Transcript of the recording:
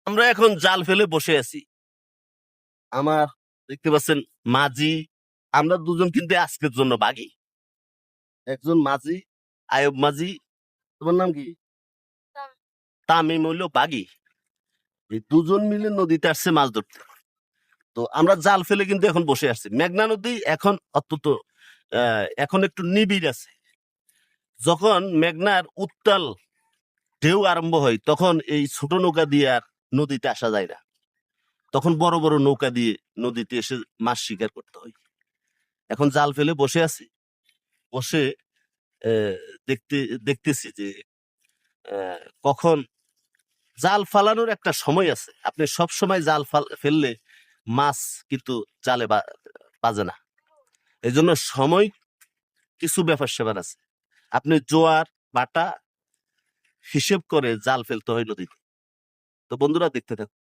আমরা এখন জাল ফেলে বসে আছি। আমার দেখতে পাচ্ছেন মাঝি, আমরা দুজন কিন্তু আজকের জন্য বাগি। একজন মাঝি, আয়ব মাঝি, তোমার নাম কি? তামিম হইলো বাগি। এই দুজন মিলে নদীতে আসছে মাছ ধরতে। তো আমরা জাল ফেলে কিন্তু এখন বসে আসছি। মেঘনা নদী এখন অত্যন্ত এখন একটু নিবিড় আছে। যখন মেঘনার উত্তাল ঢেউ আরম্ভ হয় তখন এই ছোট নৌকা দিয়ে আর নদীতে আসা যায় না। তখন বড় বড় নৌকা দিয়ে নদীতে এসে মাছ শিকার করতে হয়। এখন জাল ফেলে বসে আছি, বসে আহ, দেখতে দেখতেছি যে কখন জাল ফালানোর একটা সময় আছে। আপনি সব সময় জাল ফেললে মাছ কিন্তু জালে বাজে না। এই জন্য সময় কিছু ব্যাপার স্যাপার আছে। আপনি জোয়ার বাটা হিসেব করে জাল ফেলতে হয় নদীতে। তো বন্ধুরা দেখতে থাকুন।